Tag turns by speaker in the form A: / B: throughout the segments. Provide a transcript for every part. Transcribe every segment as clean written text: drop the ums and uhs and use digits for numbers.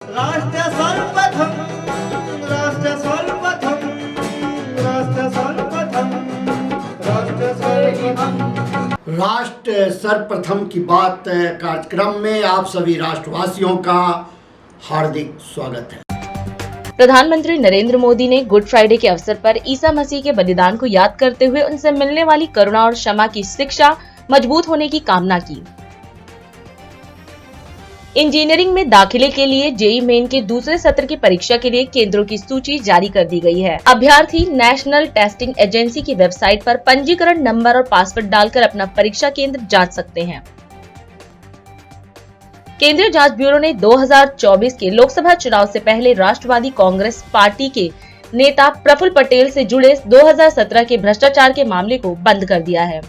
A: राष्ट्र सर्वप्रथम, राष्ट्र सर्वप्रथम, राष्ट्र सर्वप्रथम, राष्ट्र सर्वप्रथम।
B: राष्ट्र सर्वप्रथम की बात कार्यक्रम में आप सभी राष्ट्रवासियों का हार्दिक स्वागत है।
C: प्रधानमंत्री नरेंद्र मोदी ने गुड फ्राइडे के अवसर पर ईसा मसीह के बलिदान को याद करते हुए उनसे मिलने वाली करुणा और क्षमा की शिक्षा मजबूत होने की कामना की। इंजीनियरिंग में दाखिले के लिए जेईई मेन के दूसरे सत्र की परीक्षा के लिए केंद्रों की सूची जारी कर दी गई है। अभ्यर्थी नेशनल टेस्टिंग एजेंसी की वेबसाइट पर पंजीकरण नंबर और पासवर्ड डालकर अपना परीक्षा केंद्र जांच सकते हैं। केंद्रीय जांच ब्यूरो ने 2024 के लोकसभा चुनाव से पहले राष्ट्रवादी कांग्रेस पार्टी के नेता प्रफुल्ल पटेल से जुड़े 2017 के भ्रष्टाचार के मामले को बंद कर दिया है।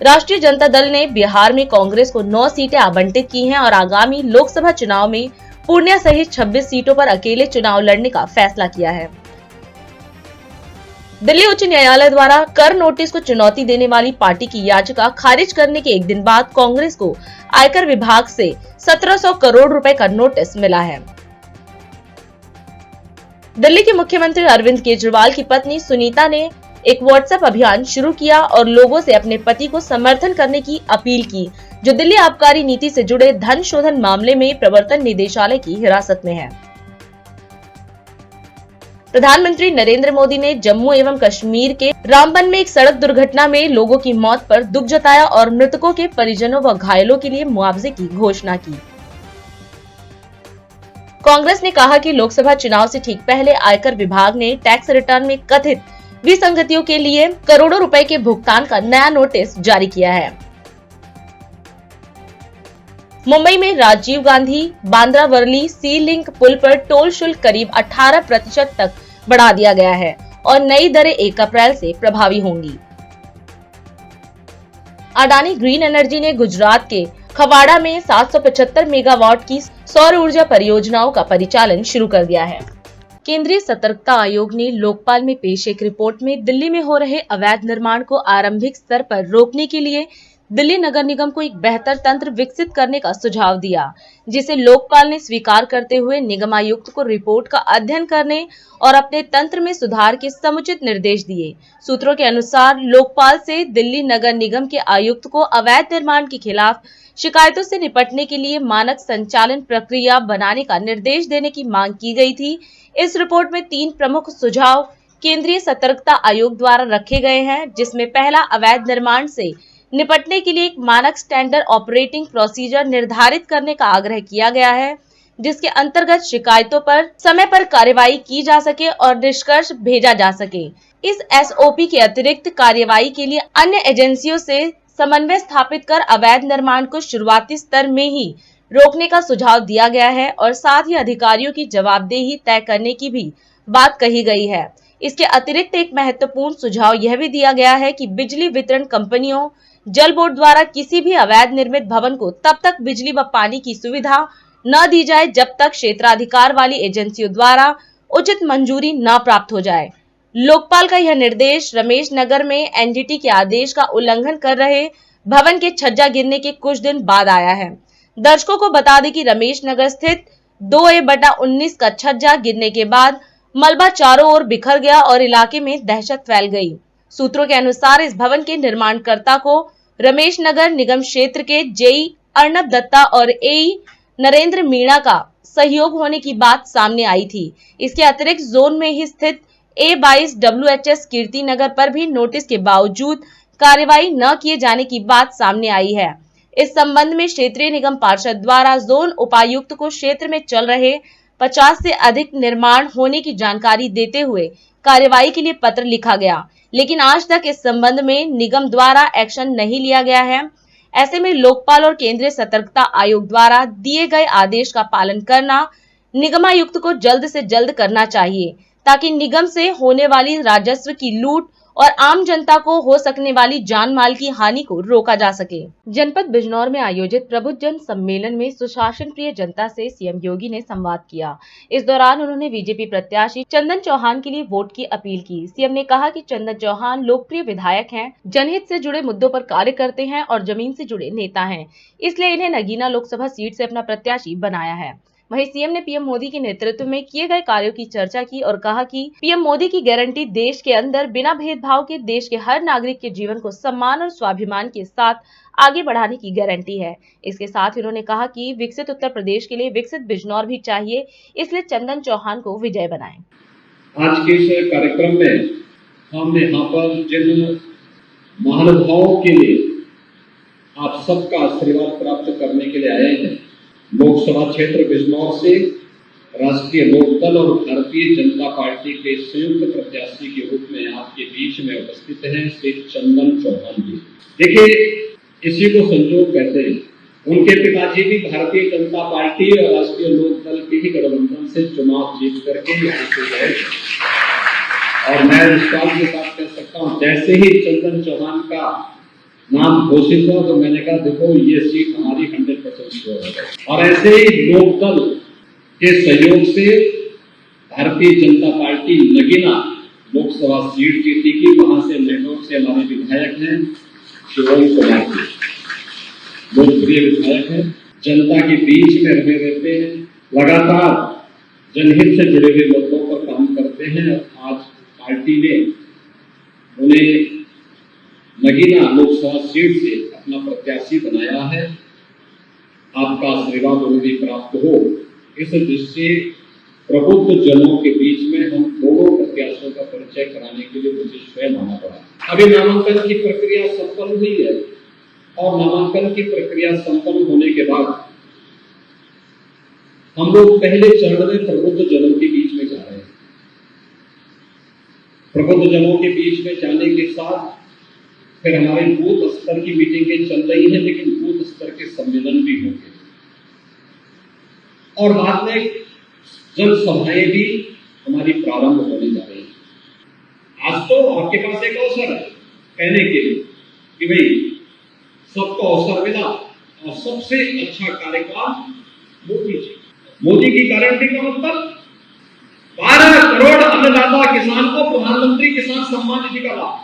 C: राष्ट्रीय जनता दल ने बिहार में कांग्रेस को 9 सीटें आवंटित की हैं और आगामी लोकसभा चुनाव में पूर्णिया सहित 26 सीटों पर अकेले चुनाव लड़ने का फैसला किया है। दिल्ली उच्च न्यायालय द्वारा कर नोटिस को चुनौती देने वाली पार्टी की याचिका खारिज करने के एक दिन बाद कांग्रेस को आयकर विभाग से 1700 करोड़ रुपए का नोटिस मिला है। दिल्ली के मुख्यमंत्री अरविंद केजरीवाल की पत्नी सुनीता ने एक व्हाट्सएप अभियान शुरू किया और लोगों से अपने पति को समर्थन करने की अपील की, जो दिल्ली आबकारी नीति से जुड़े धन शोधन मामले में प्रवर्तन निदेशालय की हिरासत में है। प्रधानमंत्री नरेंद्र मोदी ने जम्मू एवं कश्मीर के रामबन में एक सड़क दुर्घटना में लोगों की मौत पर दुख जताया और मृतकों के परिजनों व घायलों के लिए मुआवजे की घोषणा की। कांग्रेस ने कहा कि लोकसभा चुनाव से ठीक पहले आयकर विभाग ने टैक्स रिटर्न में कथित विसंगतियों के लिए करोड़ों रुपए के भुगतान का नया नोटिस जारी किया है। मुंबई में राजीव गांधी बांद्रा वर्ली सी लिंक पुल पर टोल शुल्क करीब 18% तक बढ़ा दिया गया है और नई दरें 1 अप्रैल से प्रभावी होंगी। अडानी ग्रीन एनर्जी ने गुजरात के खवाड़ा में 775 मेगावाट की सौर ऊर्जा परियोजनाओं का परिचालन शुरू कर दिया है। केंद्रीय सतर्कता आयोग ने लोकपाल में पेश एक रिपोर्ट में दिल्ली में हो रहे अवैध निर्माण को आरंभिक स्तर पर रोकने के लिए दिल्ली नगर निगम को एक बेहतर तंत्र विकसित करने का सुझाव दिया, जिसे लोकपाल ने स्वीकार करते हुए निगम आयुक्त को रिपोर्ट का अध्ययन करने और अपने तंत्र में सुधार के समुचित निर्देश दिए। सूत्रों के अनुसार लोकपाल से दिल्ली नगर निगम के आयुक्त को अवैध निर्माण के खिलाफ शिकायतों से निपटने के लिए मानक संचालन प्रक्रिया बनाने का निर्देश देने की मांग की गई थी। इस रिपोर्ट में 3 प्रमुख सुझाव केंद्रीय सतर्कता आयोग द्वारा रखे गए हैं, जिसमें पहला अवैध निर्माण से निपटने के लिए एक मानक स्टैंडर्ड ऑपरेटिंग प्रोसीजर निर्धारित करने का आग्रह किया गया है, जिसके अंतर्गत शिकायतों पर समय पर कार्रवाई की जा सके और निष्कर्ष भेजा जा सके। इस एसओपी के अतिरिक्त कार्रवाई के लिए अन्य एजेंसियों से समन्वय स्थापित कर अवैध निर्माण को शुरुआती स्तर में ही रोकने का सुझाव दिया गया है और साथ ही अधिकारियों की जवाबदेही तय करने की भी बात कही गई है। इसके अतिरिक्त एक महत्वपूर्ण सुझाव यह भी दिया गया है कि बिजली वितरण कंपनियों, जल बोर्ड द्वारा किसी भी अवैध निर्मित भवन को तब तक बिजली व पानी की सुविधा न दी जाए जब तक क्षेत्राधिकार वाली एजेंसियों द्वारा उचित मंजूरी न प्राप्त हो जाए। लोकपाल का यह निर्देश रमेश नगर में एनजीटी के आदेश का उल्लंघन कर रहे भवन के छज्जा गिरने के कुछ दिन बाद आया है। दर्शकों को बता दें कि रमेश नगर स्थित 2A/19 का छज्जा गिरने के बाद मलबा चारों ओर बिखर गया और इलाके में दहशत फैल गई। सूत्रों के अनुसार इस भवन के निर्माणकर्ता को रमेश नगर निगम क्षेत्र के जेई अर्नब दत्ता और एई नरेंद्र मीणा का सहयोग होने की बात सामने आई थी। इसके अतिरिक्त जोन में ही स्थित A22 WHS कीर्ति नगर पर भी नोटिस के बावजूद कार्रवाई न किए जाने की बात सामने आई है। इस संबंध में क्षेत्रीय निगम पार्षद द्वारा जोन उपायुक्त को क्षेत्र में चल रहे 50 से अधिक निर्माण होने की जानकारी देते हुए कार्रवाई के लिए पत्र लिखा गया, लेकिन आज तक इस संबंध में निगम द्वारा एक्शन नहीं लिया गया है। ऐसे में लोकपाल और केंद्रीय सतर्कता आयोग द्वारा दिए गए आदेश का पालन करना निगमायुक्त को जल्द से जल्द करना चाहिए, ताकि निगम से होने वाली राजस्व की लूट और आम जनता को हो सकने वाली जान माल की हानि को रोका जा सके। जनपद बिजनौर में आयोजित प्रबुद्ध जन सम्मेलन में सुशासन प्रिय जनता से सीएम योगी ने संवाद किया। इस दौरान उन्होंने बीजेपी प्रत्याशी चंदन चौहान के लिए वोट की अपील की। सीएम ने कहा कि चंदन चौहान लोकप्रिय विधायक हैं, जनहित से जुड़े मुद्दों पर कार्य करते हैं और जमीन से जुड़े नेता हैं, इसलिए इन्हें नगीना लोकसभा सीट से अपना प्रत्याशी बनाया है। वहीं सीएम ने पीएम मोदी के नेतृत्व में किए गए कार्यों की चर्चा की और कहा कि पीएम मोदी की गारंटी देश के अंदर बिना भेदभाव के देश के हर नागरिक के जीवन को सम्मान और स्वाभिमान के साथ आगे बढ़ाने की गारंटी है। इसके साथ ही उन्होंने कहा कि विकसित उत्तर प्रदेश के लिए विकसित बिजनौर भी चाहिए, इसलिए चंदन चौहान को विजय बनाएं।
D: आज के इस कार्यक्रम में हम यहाँ पर जिन महानुभावों के लिए आप सबका आशीर्वाद प्राप्त करने के लिए आए हैं, लोकसभा क्षेत्र बिजनौर से राष्ट्रीय लोकदल और भारतीय जनता पार्टी के संयुक्त प्रत्याशी के रूप में आपके बीच में उपस्थित हैं श्री चंदन चौहान जी। देखिए, इसी को संजोग कहते हैं। उनके पिताजी भी भारतीय जनता पार्टी और राष्ट्रीय लोकदल के ही गठबंधन से चुनाव जीत करके यहाँ से गए और मैं विश्वास के साथ कह सकता हूँ, जैसे ही चंदन चौहान का नाम घोषित हुआ तो मैंने कहा देखो ये सीट हमारी 100% श्योर है। और ऐसे ही लोकदल के सहयोग से भारतीय जनता पार्टी नगीना लोकसभा सीट जीती की। वहां से नेटवर्क से हमारे विधायक हैं शिवम कुमार जी, लोकप्रिय विधायक हैं, जनता के बीच में रहे रहते हैं, लगातार जनहित से जुड़े हुए मुद्दों पर काम करते हैं। आज पार्टी ने उन्हें नगीना लोकसभा सीट से अपना प्रत्याशी बनाया है। आपका आशीर्वाद उन्हें भी प्राप्त हो, इस दृष्टि प्रबुद्ध जनों के बीच में हम दोनों प्रत्याशियों का परिचय कराने के लिए मुझे स्वयं आना पड़ा। अभी नामांकन की प्रक्रिया संपन्न हुई है और नामांकन की प्रक्रिया संपन्न होने के बाद हम लोग पहले चरण में प्रबुद्ध जनों के बीच में जा रहे हैं। प्रबुद्ध जनों के बीच में जाने के साथ फिर हमारे बूथ स्तर की मीटिंगें चल रही हैं, लेकिन बूथ स्तर के सम्मेलन भी होंगे और बाद में जनसभाएं भी हमारी प्रारंभ होने जा रही हैं। आज तो आपके पास एक अवसर है कहने के लिए कि भाई सबको अवसर मिला और सबसे अच्छा कार्यकाल मोदी की गारंटी का मतलब 12 करोड़ अन्नदाता किसान को प्रधानमंत्री किसान सम्मान निधि का लाभ,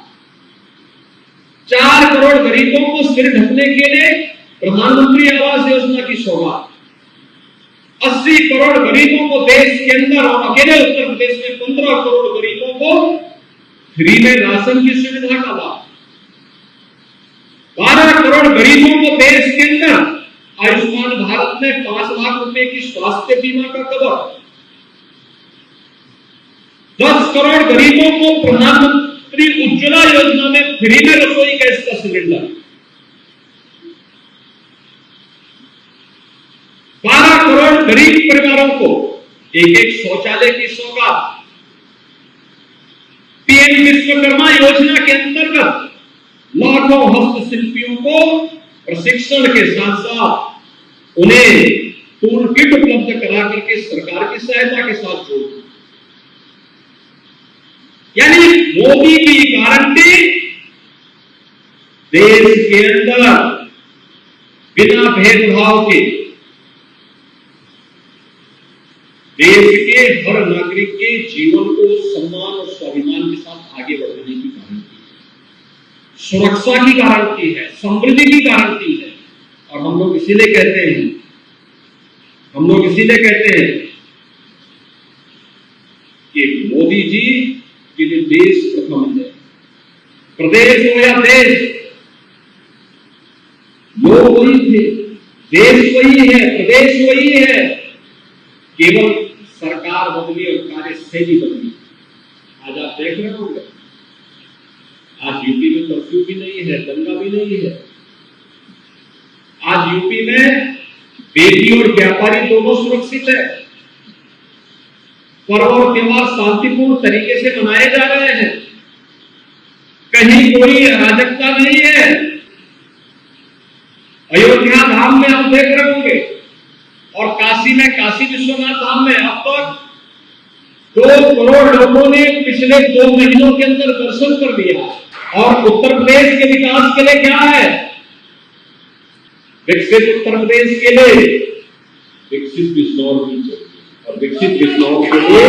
D: 4 करोड़ गरीबों को सिर ढकने के लिए प्रधानमंत्री आवास योजना की सौगात, 80 करोड़ गरीबों को देश के अंदर और अकेले उत्तर प्रदेश में 15 करोड़ गरीबों को फ्री में राशन की सुविधा का लाभ, 12 करोड़ गरीबों को देश के अंदर आयुष्मान भारत में 5 लाख रुपए की स्वास्थ्य बीमा का कवर, 10 करोड़ गरीबों को प्रधानमंत्री उज्ज्वला योजना में फ्री में रसोई गैस का सिलेंडर, 12 करोड़ गरीब परिवारों को एक शौचालय की सौगात, पीएम विश्वकर्मा योजना के अंतर्गत लाखों हस्तशिल्पियों को प्रशिक्षण के साथ साथ उन्हें टूल किट उपलब्ध करा करके सरकार की सहायता के साथ जोड़ना। यानी मोदी की गारंटी देश के अंदर बिना भेदभाव के देश के हर नागरिक के जीवन को सम्मान और स्वाभिमान के साथ आगे बढ़ाने की गारंटी है, सुरक्षा की गारंटी है, समृद्धि की गारंटी है। और हम लोग इसीलिए कहते हैं कि मोदी जी के लिए देश प्रथम है, प्रदेश हो या देश, लोग वही थे, देश वही है, प्रदेश वही है, केवल सरकार बदली और कार्यशैली बदली। आज आप देख रहे होंगे, आज यूपी में कर्फ्यू भी नहीं है, दंगा भी नहीं है। आज यूपी में बेटी और व्यापारी दोनों सुरक्षित है, पर्व और त्योहार शांतिपूर्ण तरीके से मनाए जा रहे हैं, कहीं कोई अराजकता नहीं है। अयोध्या धाम में आप देख रहे होंगे और काशी में, काशी विश्वनाथ धाम में अब तक 2 करोड़ लोगों ने पिछले 2 महीनों के अंदर दर्शन कर दिया। और उत्तर प्रदेश के विकास के लिए क्या है? विकसित उत्तर प्रदेश के लिए विकसित बिजनौर भी चाहिए, और विकसित बिजनौर के लिए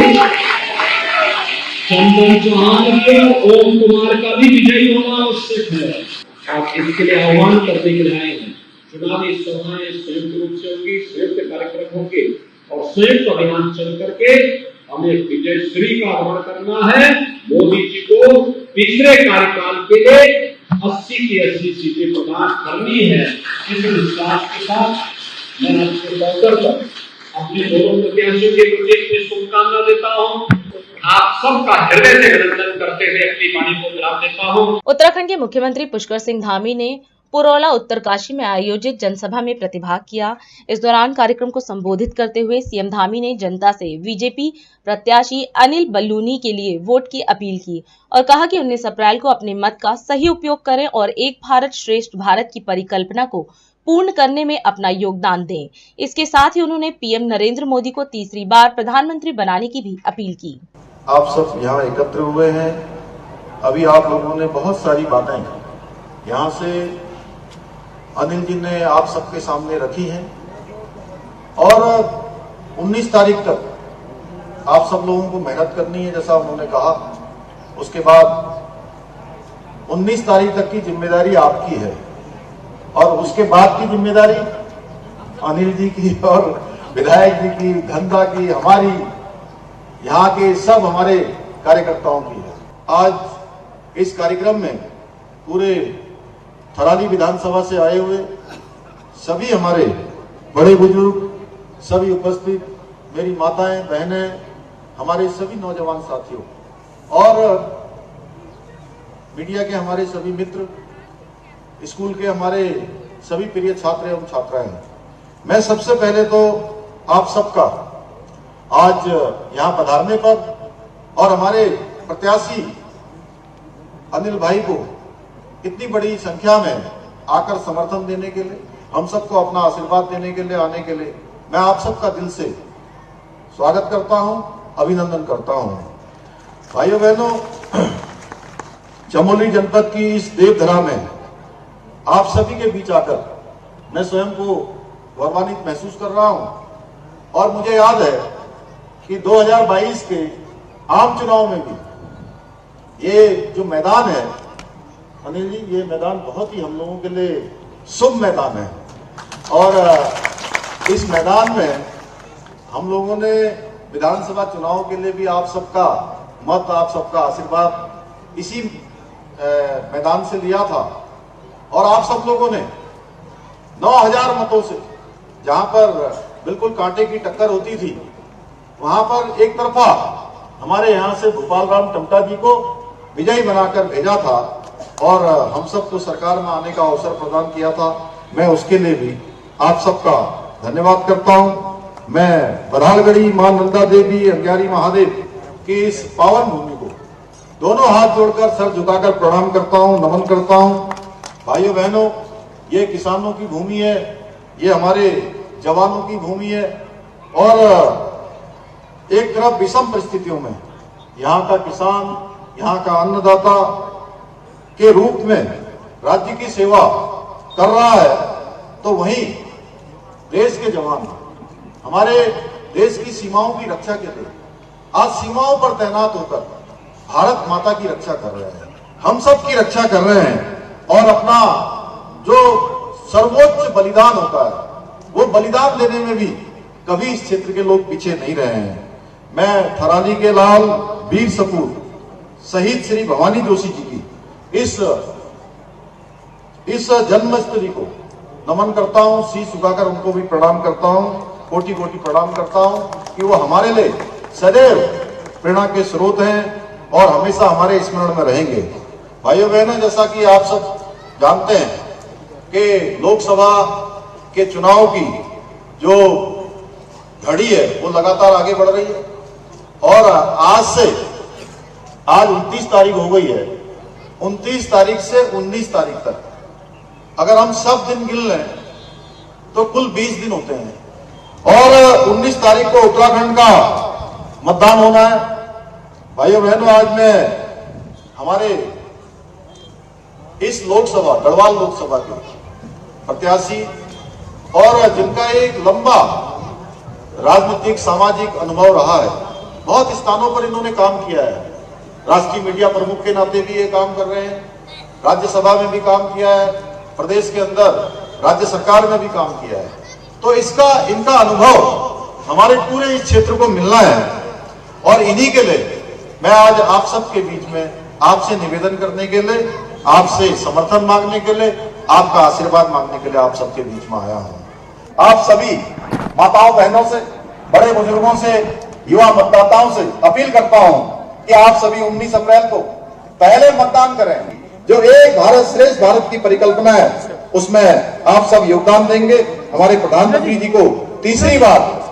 D: चंदन चौहान के और ओम कुमार का भी विजयी होना आवश्यक है। और इसके लिए आह्वान करने के लिए आए हैं। चुनावी सभाएं संयुक्त रूप से होंगी, संयुक्त कार्यक्रम होंगे और संयुक्त अभियान चल करके हमें विजयश्री का आह्वान करना है। मोदी जी को पिछले कार्यकाल के लिए 80 की 80 सीटें प्रदान करनी है। इस विश्वास के साथ मैं आपके दफ्तर पर अपने दोनों प्रत्याशियों के प्रति अपनी शुभकामना देता हूँ। आप सबका हृदय से अभिनंदन करते हुए अपनी वाणी को विराम देता हूँ।
C: उत्तराखंड के मुख्यमंत्री पुष्कर सिंह धामी ने पुरौला उत्तरकाशी में आयोजित जनसभा में प्रतिभाग किया। इस दौरान कार्यक्रम को संबोधित करते हुए सीएम धामी ने जनता से बीजेपी प्रत्याशी अनिल बलूनी के लिए वोट की अपील की और कहा कि 19 अप्रैल को अपने मत का सही उपयोग करें और एक भारत श्रेष्ठ भारत की परिकल्पना को पूर्ण करने में अपना योगदान दें। इसके साथ ही उन्होंने पीएम नरेंद्र मोदी को तीसरी बार प्रधानमंत्री बनाने की भी अपील की।
E: आप सब यहाँ एकत्र हुए हैं। अभी आप लोगों ने बहुत सारी बातें यहाँ से अनिल जी ने आप सबके सामने रखी हैं और 19 तारीख तक आप सब लोगों को मेहनत करनी है जैसा उन्होंने कहा। उसके बाद 19 तारीख तक की जिम्मेदारी आपकी है और उसके बाद की जिम्मेदारी अनिल जी की और विधायक जी की, धंधा की, हमारी यहाँ के सब हमारे कार्यकर्ताओं की है। आज इस कार्यक्रम में पूरे थराली विधानसभा से आए हुए सभी हमारे बड़े बुजुर्ग, सभी उपस्थित, मेरी माताएं, बहनें, हमारे सभी नौजवान साथियों और मीडिया के हमारे सभी मित्र, स्कूल के हमारे सभी प्रिय छात्र एवं छात्राएं, मैं सबसे पहले तो आप सबका आज यहाँ पधारने पर और हमारे प्रत्याशी अनिल भाई को इतनी बड़ी संख्या में आकर समर्थन देने के लिए, हम सबको अपना आशीर्वाद देने के लिए आने के लिए मैं आप सबका दिल से स्वागत करता हूं, अभिनंदन करता हूं। भाइयों बहनों, चमोली जनपद की इस देवधरा में आप सभी के बीच आकर मैं स्वयं को गौरवान्वित महसूस कर रहा हूं और मुझे याद है कि 2022 के आम चुनाव में भी ये जो मैदान है अनिल जी, ये मैदान बहुत ही हम लोगों के लिए शुभ मैदान है और इस मैदान में हम लोगों ने विधानसभा चुनाव के लिए भी आप सबका मत, आप सबका आशीर्वाद इसी मैदान से लिया था और आप सब लोगों ने 9000 मतों से, जहां पर बिल्कुल कांटे की टक्कर होती थी, वहां पर एक तरफा हमारे यहां से भोपाल राम टमटा जी को विजयी बनाकर भेजा था और हम सबको सरकार में आने का अवसर प्रदान किया था। मैं उसके लिए भी आप सबका धन्यवाद करता हूं। मैं बरहालगढ़ी मां नंदा देवी अंग्यारी महादेव की इस पावन भूमि को दोनों हाथ जोड़कर, सर झुकाकर प्रणाम करता हूं, नमन करता हूं। भाइयों बहनों, ये किसानों की भूमि है, ये हमारे जवानों की भूमि है और एक तरफ विषम परिस्थितियों में यहाँ का किसान, यहाँ का अन्नदाता के रूप में राज्य की सेवा कर रहा है, तो वहीं देश के जवान हमारे देश की सीमाओं की रक्षा के लिए आज सीमाओं पर तैनात होकर भारत माता की रक्षा कर रहे हैं, हम सब की रक्षा कर रहे हैं और अपना जो सर्वोच्च बलिदान होता है वो बलिदान देने में भी कभी इस क्षेत्र के लोग पीछे नहीं रहे हैं। मैं थराली के लाल वीर सपूत शहीद श्री भवानी जोशी जी की इस जन्मस्थली को नमन करता हूं, शीश झुकाकर उनको भी प्रणाम करता हूं, कोटि कोटि प्रणाम करता हूं कि वो हमारे लिए सदैव प्रेरणा के स्रोत हैं और हमेशा हमारे स्मरण में रहेंगे। भाइयों बहनों, जैसा कि आप सब जानते हैं कि लोकसभा के चुनाव की जो घड़ी है वो लगातार आगे बढ़ रही है और आज 29 तारीख हो गई है। 29 तारीख से 19 तारीख तक अगर हम सब दिन गिन लें तो कुल 20 दिन होते हैं और 19 तारीख को उत्तराखंड का मतदान होना है भाइयों बहनों, आज मैं हमारे इस लोकसभा, गढ़वाल लोकसभा के प्रत्याशी और जिनका एक लंबा राजनीतिक सामाजिक अनुभव रहा है, बहुत स्थानों पर इन्होंने काम किया है। राष्ट्रीय मीडिया प्रमुख के नाते भी ये काम कर रहे हैं, राज्यसभा में भी काम किया है, प्रदेश के अंदर राज्य सरकार में भी काम किया है। तो इनका अनुभव हमारे पूरे इस क्षेत्र को मिलना है और इन्हीं के लिए मैं आज आप सबके बीच में आपसे निवेदन करने के लिए, आपसे समर्थन मांगने के लिए, आपका आशीर्वाद मांगने के लिए आप सबके बीच में आया हूं। आप सभी माताओं बहनों से, बड़े बुजुर्गों से, युवा मतदाताओं से अपील करता हूं कि आप सभी 19 अप्रैल को पहले मतदान करें। जो एक भारत श्रेष्ठ भारत की परिकल्पना है, उसमें आप सब योगदान देंगे। हमारे प्रधानमंत्री जी को तीसरी बार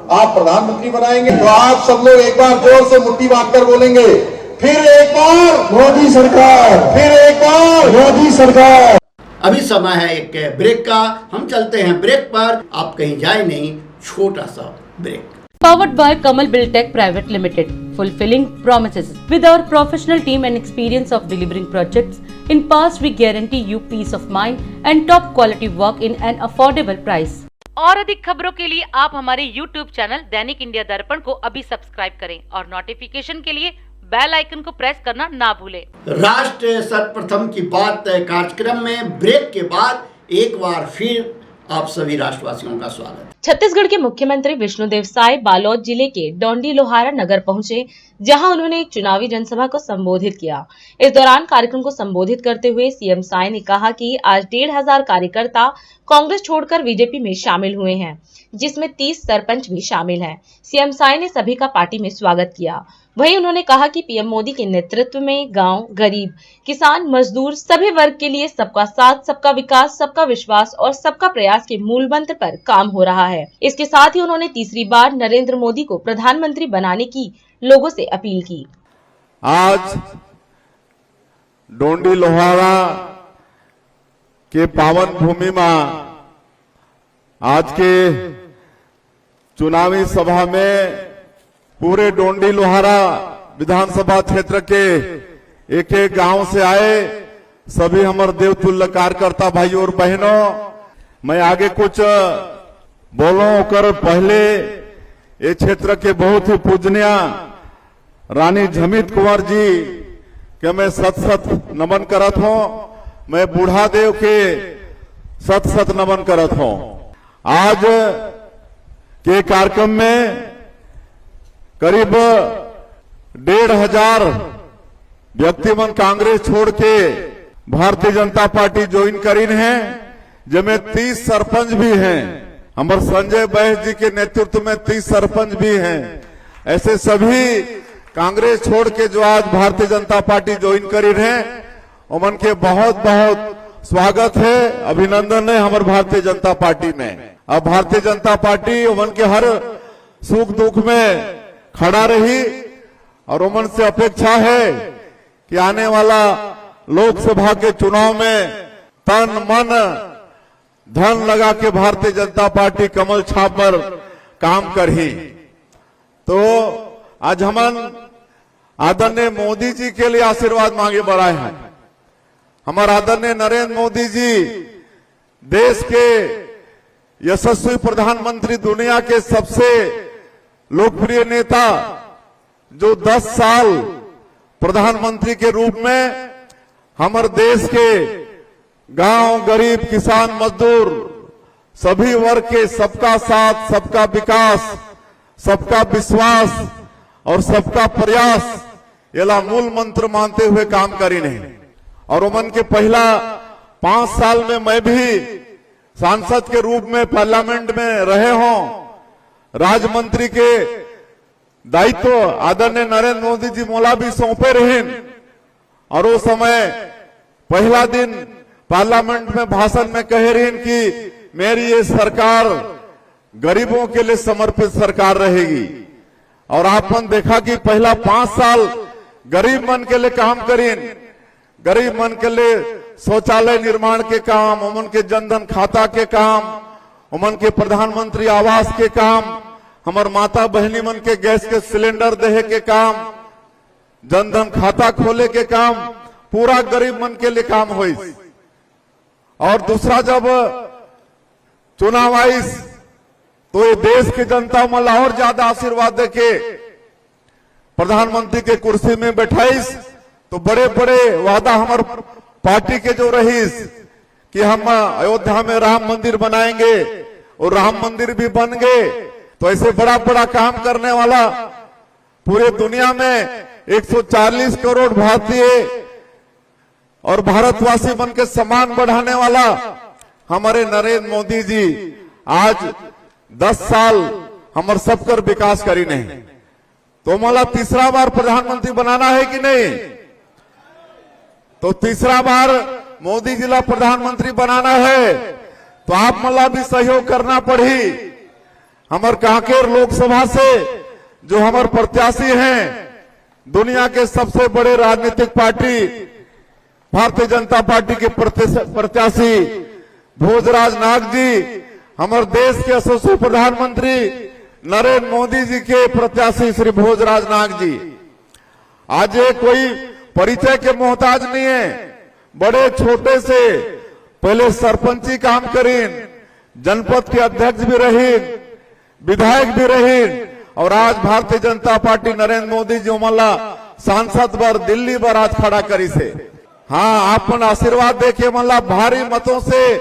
E: आप प्रधानमंत्री बनाएंगे, तो आप सब लोग एक बार जोर से मुट्ठी बांधकर बोलेंगे, फिर एक बार मोदी सरकार, फिर एक बार मोदी सरकार।
B: अभी समय है एक ब्रेक का, हम चलते हैं ब्रेक पर, आप कहीं जाए नहीं, छोटा सा break.
C: Powered by Kamal Buildtech Private Limited, fulfilling promises. With our professional team and experience of delivering projects, in past we guarantee you peace of mind and top quality work in an affordable price. और अधिक खबरों के लिए आप हमारे YouTube channel दैनिक India दर्पण को अभी सब्सक्राइब करें और नोटिफिकेशन के लिए बेल आइकन को प्रेस करना ना भूलें।
B: राष्ट्र सर्वप्रथम की बात कार्यक्रम में ब्रेक के बाद एक बार फिर आप सभी राष्ट्रवासियों का स्वागत है। छत्तीसगढ़ के मुख्यमंत्री विष्णुदेव साय बालोद जिले के डोंडी लोहारा नगर पहुंचे, जहां उन्होंने एक चुनावी जनसभा को संबोधित किया। इस दौरान कार्यक्रम को संबोधित करते हुए सीएम साय ने कहा कि आज 1,500 कार्यकर्ता कांग्रेस छोड़कर बीजेपी में शामिल हुए हैं, जिसमें 30 सरपंच भी शामिल हैं। सीएम साय ने सभी का पार्टी में स्वागत किया। वहीं उन्होंने कहा कि पीएम मोदी के नेतृत्व में गांव, गरीब, किसान, मजदूर सभी वर्ग के लिए सबका साथ, सबका विकास, सबका विश्वास और सबका प्रयास के मूल मंत्र पर काम हो रहा है। इसके साथ ही उन्होंने तीसरी बार नरेंद्र मोदी को प्रधानमंत्री बनाने की लोगों से अपील की।
F: आज डोंडी लोहारा के पावन भूमि में आज के चुनावी सभा में पूरे डोंडी लोहारा विधानसभा क्षेत्र के एक एक गांव से आए सभी हमारे देवतुल्य कार्यकर्ता भाइयों और बहनों, मैं आगे कुछ बोलो कर पहले ये क्षेत्र के बहुत ही पूजनीय रानी झमित कुंवर जी के मैं सत सत नमन करत हूं। मैं बूढ़ा देव के सत सत नमन करत हूं। आज के कार्यक्रम में करीब 1,500 व्यक्ति मन कांग्रेस छोड़ के भारतीय जनता पार्टी ज्वाइन करीन है, जिसमें 30 सरपंच भी हैं। हमारे संजय बैस जी के नेतृत्व में 30 सरपंच भी हैं। ऐसे सभी कांग्रेस छोड़ के जो आज भारतीय जनता पार्टी ज्वाइन करीन है, उमन के बहुत बहुत स्वागत है, अभिनंदन है हमारे भारतीय जनता पार्टी में। अब भारतीय जनता पार्टी उमन के हर सुख दुख में खड़ा रही और उमन से अपेक्षा है कि आने वाला लोकसभा के चुनाव में तन मन धन लगा के भारतीय जनता पार्टी कमल छाप पर काम करही। तो आज हमन आदरणीय मोदी जी के लिए आशीर्वाद मांगे बढ़ाए हैं। हमारे आदरणीय नरेंद्र मोदी जी देश के यशस्वी प्रधानमंत्री, दुनिया के सबसे लोकप्रिय नेता, जो 10 साल प्रधानमंत्री के रूप में हमारे देश के गांव, गरीब, किसान, मजदूर सभी वर्ग के सबका साथ, सबका विकास, सबका विश्वास और सबका प्रयास ये मूल मंत्र मानते हुए काम करी नहीं। और उमन के पहला 5 साल में मैं भी सांसद के रूप में पार्लियामेंट में रहे हों, राज्य मंत्री के दायित्व आदरणीय नरेंद्र मोदी जी मोला भी सौंपे रहे और उस समय पहला दिन पार्लियामेंट में भाषण में कहे रहे कि मेरी ये सरकार गरीबों के लिए समर्पित सरकार रहेगी। और आपने देखा कि पहला 5 साल गरीब मन के लिए काम करीन, गरीब मन के लिए शौचालय निर्माण के काम, उमन के जनधन खाता के काम, उमन के प्रधानमंत्री आवास के काम, हमार माता बहनी मन के गैस के सिलेंडर देहे के काम, जनधन खाता खोले के काम पूरा गरीब मन के लिए काम हुई। और दूसरा, जब चुनाव आईस तो ये देश की जनता मला और ज्यादा आशीर्वाद देके प्रधानमंत्री के कुर्सी में बैठाईस। तो बड़े बड़े वादा हमारे पार्टी के जो रहीस कि हम अयोध्या में राम मंदिर बनाएंगे और राम मंदिर भी बन गए। तो ऐसे बड़ा बड़ा काम करने वाला पूरे दुनिया में 140 करोड़ भारतीय और भारतवासी बन के सम्मान बढ़ाने वाला हमारे नरेंद्र मोदी जी आज 10 साल हमारे सबकर विकास करी नहीं। तो मला तीसरा बार प्रधानमंत्री बनाना है कि नहीं? तो तीसरा बार मोदी जी ला प्रधानमंत्री बनाना है तो आप मला भी सहयोग करना पड़ी। हमारे कांकेर लोकसभा से जो हमारे प्रत्याशी हैं, दुनिया के सबसे बड़े राजनीतिक पार्टी भारतीय जनता पार्टी के प्रत्याशी भोजराज नाग जी, हमारे देश के यशस्वी प्रधानमंत्री नरेंद्र मोदी जी के प्रत्याशी श्री भोजराज नाग जी आज ये कोई परिचय के मोहताज नहीं है। बड़े छोटे से पहले सरपंची काम करीन, जनपद के अध्यक्ष भी रहीन, विधायक भी रहीन और आज भारतीय जनता पार्टी नरेंद्र मोदी जी मला सांसद बर दिल्ली बर आज खड़ा करी से। हाँ, आपन आशीर्वाद देके मला भारी मतों से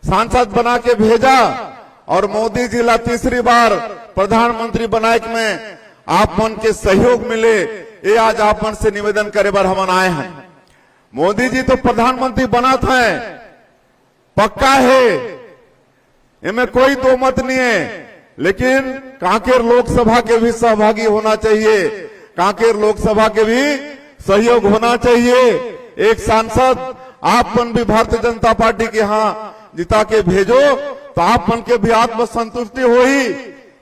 F: सांसद बना के भेजा और मोदी जी ला तीसरी बार प्रधानमंत्री बनाए में आप मन के सहयोग मिले, ये आज आप मन से निवेदन करे बार हम आए हैं। मोदी जी तो प्रधानमंत्री बना था, पक्का है, इनमें कोई दो मत नहीं है। लेकिन कांकेर लोकसभा के भी सहभागी होना चाहिए, कांकेर लोकसभा के भी सहयोग होना चाहिए। एक सांसद आप मन भी भारतीय जनता पार्टी के यहाँ जिता के भेजो तो आप मन के भी आत्मसंतुष्टि होई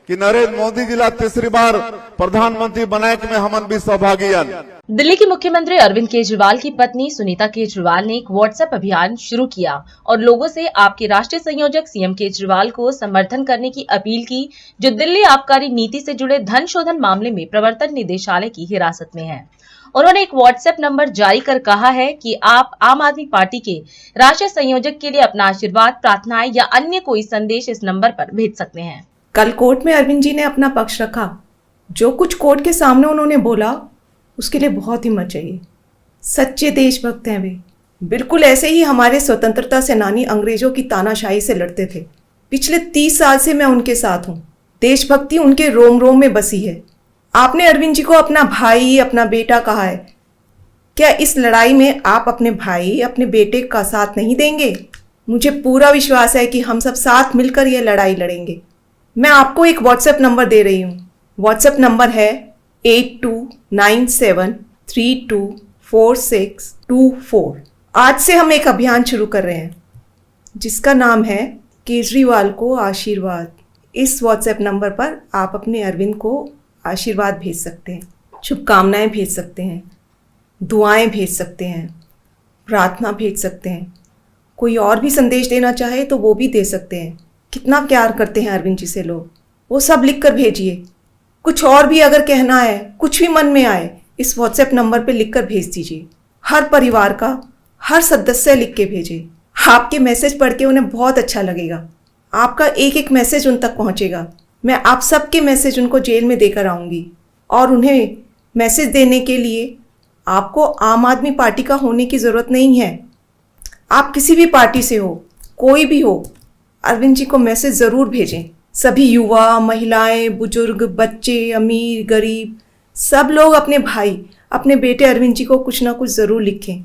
F: कि नरेंद्र मोदी जी ला तीसरी बार प्रधानमंत्री बनाए में हमन भी सहभागी हैं।
C: दिल्ली के मुख्यमंत्री अरविंद केजरीवाल की पत्नी सुनीता केजरीवाल ने एक व्हाट्सएप अभियान शुरू किया और लोगों से आपके राष्ट्रीय संयोजक सीएम केजरीवाल को समर्थन करने की अपील की, जो दिल्ली आबकारी नीति से जुड़े धन शोधन मामले में प्रवर्तन निदेशालय की हिरासत में है। उन्होंने एक व्हाट्सएप नंबर जारी कर कहा है कि आप आम आदमी पार्टी के राष्ट्रीय संयोजक के लिए अपना आशीर्वाद, प्रार्थनाएं या अन्य कोई संदेश इस नंबर पर भेज सकते हैं।
G: कल कोर्ट में अरविंद जी ने अपना पक्ष रखा। जो कुछ कोर्ट के सामने उन्होंने बोला उसके लिए बहुत हिम्मत चाहिए। सच्चे देशभक्त हैं वे। बिल्कुल ऐसे ही हमारे स्वतंत्रता सेनानी अंग्रेजों की तानाशाही से लड़ते थे। पिछले 30 साल से मैं उनके साथ हूँ। देशभक्ति उनके रोम रोम में बसी है। आपने अरविंद जी को अपना भाई, अपना बेटा कहा है। क्या इस लड़ाई में आप अपने भाई, अपने बेटे का साथ नहीं देंगे? मुझे पूरा विश्वास है कि हम सब साथ मिलकर यह लड़ाई लड़ेंगे। मैं आपको एक व्हाट्सएप नंबर दे रही हूँ। व्हाट्सएप नंबर है 8297324624। आज से हम एक अभियान शुरू कर रहे हैं जिसका नाम है केजरीवाल को आशीर्वाद। इस व्हाट्सएप नंबर पर आप अपने अरविंद को आशीर्वाद भेज सकते हैं, शुभकामनाएं भेज सकते हैं, दुआएं भेज सकते हैं, प्रार्थना भेज सकते हैं। कोई और भी संदेश देना चाहे तो वो भी दे सकते हैं। कितना प्यार करते हैं अरविंद जी से लोग, वो सब लिख कर भेजिए। कुछ और भी अगर कहना है, कुछ भी मन में आए, इस व्हाट्सएप नंबर पे लिख कर भेज दीजिए। हर परिवार का हर सदस्य लिख के भेजिए। आपके मैसेज पढ़ के उन्हें बहुत अच्छा लगेगा। आपका एक एक मैसेज उन तक पहुंचेगा। मैं आप सबके मैसेज उनको जेल में देकर आऊँगी और उन्हें मैसेज देने के लिए आपको आम आदमी पार्टी का होने की ज़रूरत नहीं है। आप किसी भी पार्टी से हो, कोई भी हो, अरविंद जी को मैसेज ज़रूर भेजें। सभी युवा, महिलाएं, बुजुर्ग, बच्चे, अमीर, गरीब, सब लोग अपने भाई, अपने बेटे अरविंद जी को कुछ ना कुछ ज़रूर लिखें।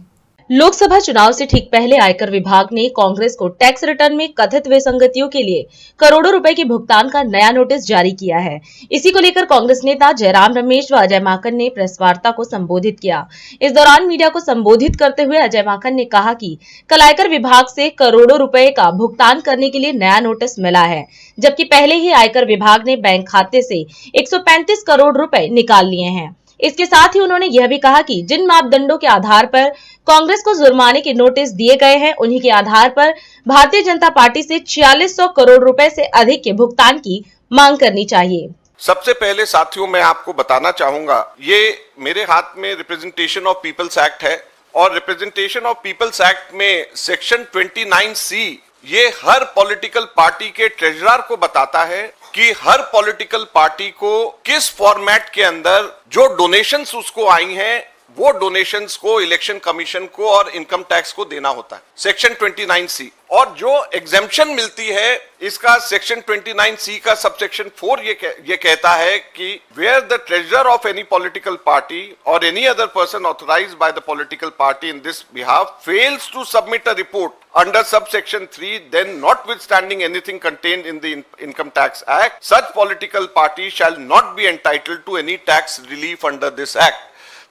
C: लोकसभा चुनाव से ठीक पहले आयकर विभाग ने कांग्रेस को टैक्स रिटर्न में कथित विसंगतियों के लिए करोड़ों रुपए के भुगतान का नया नोटिस जारी किया है। इसी को लेकर कांग्रेस नेता जयराम रमेश व अजय माकन ने प्रेस वार्ता को संबोधित किया। इस दौरान मीडिया को संबोधित करते हुए अजय माकन ने कहा कि कल आयकर विभाग से करोड़ों रुपए का भुगतान करने के लिए नया नोटिस मिला है, जबकि पहले ही आयकर विभाग ने बैंक खाते से 135 करोड़ रुपए निकाल लिए हैं। इसके साथ ही उन्होंने यह भी कहा कि जिन मापदंडों के आधार पर कांग्रेस को जुर्माने के नोटिस दिए गए हैं, उन्हीं के आधार पर भारतीय जनता पार्टी से 4600 करोड़ रुपए से अधिक के भुगतान की मांग करनी चाहिए।
H: सबसे पहले साथियों मैं आपको बताना चाहूंगा, ये मेरे हाथ में रिप्रेजेंटेशन ऑफ पीपल्स एक्ट है और रिप्रेजेंटेशन ऑफ पीपल्स एक्ट में सेक्शन 29C ये हर पॉलिटिकल पार्टी के ट्रेजरर को बताता है कि हर पॉलिटिकल पार्टी को किस फॉर्मेट के अंदर जो डोनेशंस उसको आई हैं वो डोनेशंस को इलेक्शन कमीशन को और इनकम टैक्स को देना होता है, सेक्शन 29C। और जो एग्जेम्पशन मिलती है इसका सेक्शन 29C का सबसेक्शन 4 ये कहता है कि where the treasurer of any political party और any other person authorized by the political party in this behalf fails to submit a report under subsection 3, then notwithstanding anything contained in the Income Tax Act, such political party shall not be entitled to any tax relief under this act.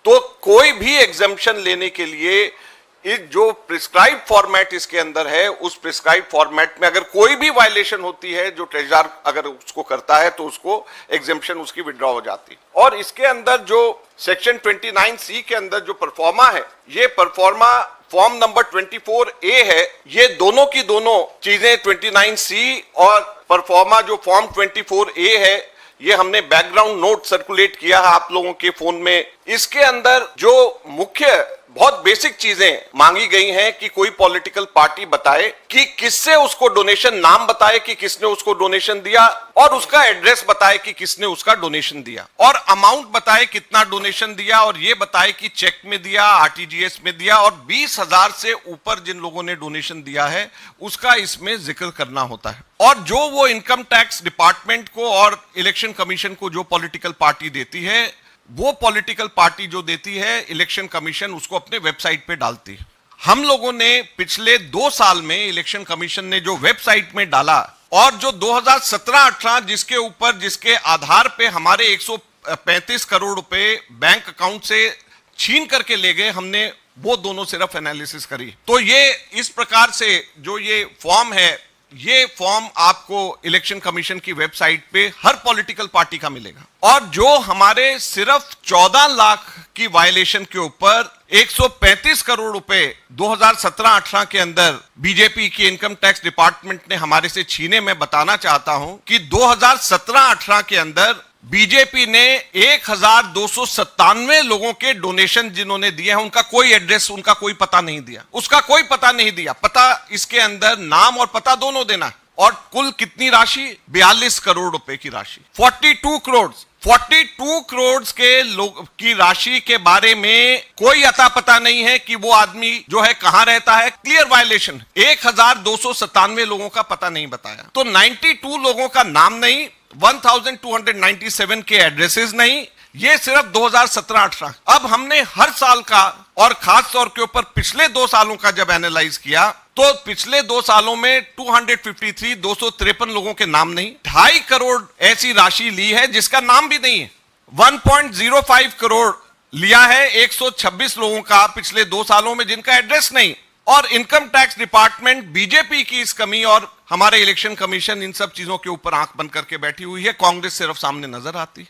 H: तो कोई भी exemption लेने के लिए इस जो prescribe format इसके अंदर है उस प्रिस्क्राइब फॉर्मेट में अगर कोई भी वायलेशन होती है जो ट्रेजरर अगर उसको करता है तो उसको एग्जेम्पशन उसकी विड्रॉ हो जाती है। और इसके अंदर जो सेक्शन 29C के अंदर जो परफॉर्मा है, ये परफॉर्मा फॉर्म नंबर 24A है, ये दोनों की दोनों चीजें 29C और परफॉर्मा जो फॉर्म 24A है ये हमने बैकग्राउंड नोट सर्कुलेट किया है आप लोगों के फोन में। इसके अंदर जो मुख्य बहुत बेसिक चीजें मांगी गई हैं कि कोई पॉलिटिकल पार्टी बताए कि किससे उसको डोनेशन, नाम बताए कि किसने उसको डोनेशन दिया और उसका एड्रेस बताए कि किसने उसका डोनेशन दिया और अमाउंट बताए कितना डोनेशन दिया और ये बताए कि चेक में दिया, आरटीजीएस में दिया और 20,000 से ऊपर जिन लोगों ने डोनेशन दिया है उसका इसमें जिक्र करना होता है। और जो वो इनकम टैक्स डिपार्टमेंट को और इलेक्शन कमीशन को जो पॉलिटिकल पार्टी देती है वो पॉलिटिकल पार्टी जो देती है इलेक्शन कमीशन उसको अपने वेबसाइट पे डालती है। हम लोगों ने पिछले 2 साल में इलेक्शन कमीशन ने जो वेबसाइट में डाला और जो 2017-18 जिसके ऊपर जिसके आधार पे हमारे 135 करोड़ रुपए बैंक अकाउंट से छीन करके ले गए, हमने वो दोनों सिर्फ एनालिसिस करी। तो ये इस प्रकार से जो ये फॉर्म है, ये फॉर्म आपको इलेक्शन कमीशन की वेबसाइट पे हर पॉलिटिकल पार्टी का मिलेगा। और जो हमारे सिर्फ 14 लाख की वायलेशन के ऊपर 135 करोड़ रुपए 2017-18 के अंदर बीजेपी की इनकम टैक्स डिपार्टमेंट ने हमारे से छीने, मैं बताना चाहता हूं कि 2017-18 के अंदर बीजेपी ने 1297 लोगों के डोनेशन जिन्होंने दिए हैं उनका कोई एड्रेस, उनका कोई पता नहीं दिया, उसका कोई पता नहीं दिया। पता इसके अंदर नाम और पता दोनों देना है। और कुल कितनी राशि? 42 करोड़ रुपए की राशि, 42 करोड़ के लोग की राशि के बारे में कोई अता पता नहीं है कि वो आदमी जो है कहां रहता है। Clear violation. 1297 लोगों का पता नहीं बताया, तो 92 लोगों का नाम नहीं, 1297 के एड्रेसेस नहीं, ये सिर्फ 2017-18। अब हमने हर साल का और खास तौर के ऊपर पिछले 2 सालों का जब एनालाइज किया तो पिछले 2 सालों में 253 लोगों के नाम नहीं, 2.5 करोड़ ऐसी राशि ली है जिसका नाम भी नहीं है, 1.05 करोड़ लिया है 126 लोगों का पिछले 2 सालों में जिनका एड्रेस नहीं। और इनकम टैक्स डिपार्टमेंट बीजेपी की इस कमी और हमारे इलेक्शन कमीशन इन सब चीजों के ऊपर आंख बंद करके बैठी हुई है, कांग्रेस सिर्फ सामने नजर आती।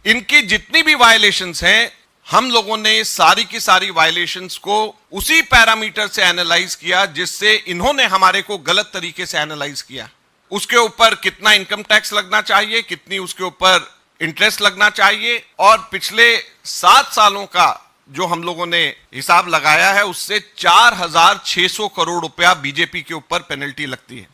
H: इनकी जितनी भी वायलेशंस हैं हम लोगों ने सारी की सारी वायलेशंस को उसी पैरामीटर से एनालाइज किया जिससे इन्होंने हमारे को गलत तरीके से एनालाइज किया। उसके ऊपर कितना इनकम टैक्स लगना चाहिए, कितनी उसके ऊपर इंटरेस्ट लगना चाहिए और पिछले 7 सालों का जो हम लोगों ने हिसाब लगाया है उससे 4,600 करोड़ रुपया बीजेपी के ऊपर पेनल्टी लगती है।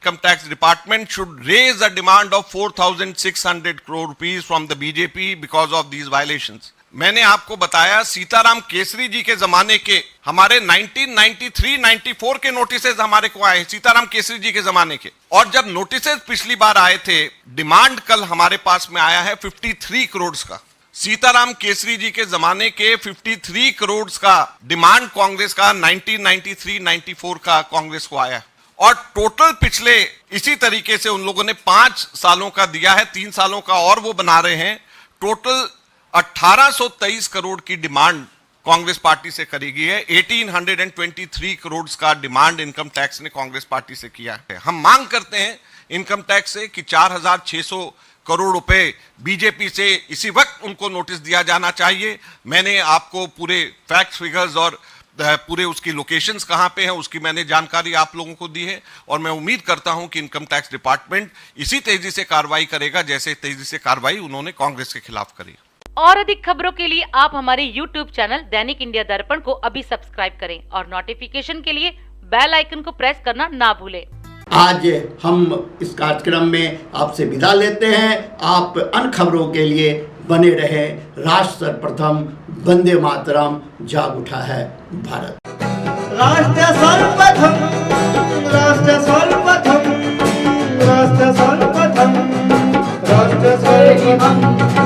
H: Income Tax Department should raise a demand of 4,600 crore rupees from the BJP because of these violations. मैंने आपको बताया सीताराम केसरी जी के जमाने के हमारे 1993-94 के नोटिसेस हमारे को आए, सीताराम केसरी जी के जमाने के। और जब नोटिसेस पिछली बार आए थे, डिमांड कल हमारे पास में आया है 53 करोड़ का। सीताराम केसरी जी के जमाने के 53 करोड़ का डिमांड कांग्रेस का 1993-94 का कांग्रेस को आया और टोटल पिछले इसी तरीके से उन लोगों ने 5 सालों का दिया है, 3 सालों का और वो बना रहे हैं। टोटल 1823 करोड़ की डिमांड कांग्रेस पार्टी से करी गई है। 1823 करोड़ का डिमांड इनकम टैक्स ने कांग्रेस पार्टी से किया है। हम मांग करते हैं इनकम टैक्स से कि 4,600 करोड़ रुपए बीजेपी से इसी वक्त उनको नोटिस दिया जाना चाहिए। मैंने आपको पूरे फैक्ट फिगर्स और पूरे उसकी लोकेशंस कहां पे हैं उसकी मैंने जानकारी आप लोगों को दी है, और मैं उम्मीद करता हूं कि इनकम टैक्स डिपार्टमेंट इसी तेजी से कार्रवाई करेगा जैसे तेजी से कार्रवाई उन्होंने कांग्रेस के खिलाफ करी।
I: और अधिक खबरों के लिए आप हमारे YouTube चैनल दैनिक इंडिया दर्पण को अभी सब्सक्राइब करें और नोटिफिकेशन के लिए बेल आइकन को प्रेस करना ना भूलें।
B: आज हम इस कार्यक्रम में आपसे विदा लेते हैं। आप अन्य खबरों के लिए बने रहे। राष्ट्र सर्वप्रथम, वंदे मातरम, जाग उठा है भारत।
A: राष्ट्र सर्वप्रथम, राष्ट्र सर्वप्रथम, राष्ट्र सर्वप्रथम, राष्ट्र सर्वप्रथम।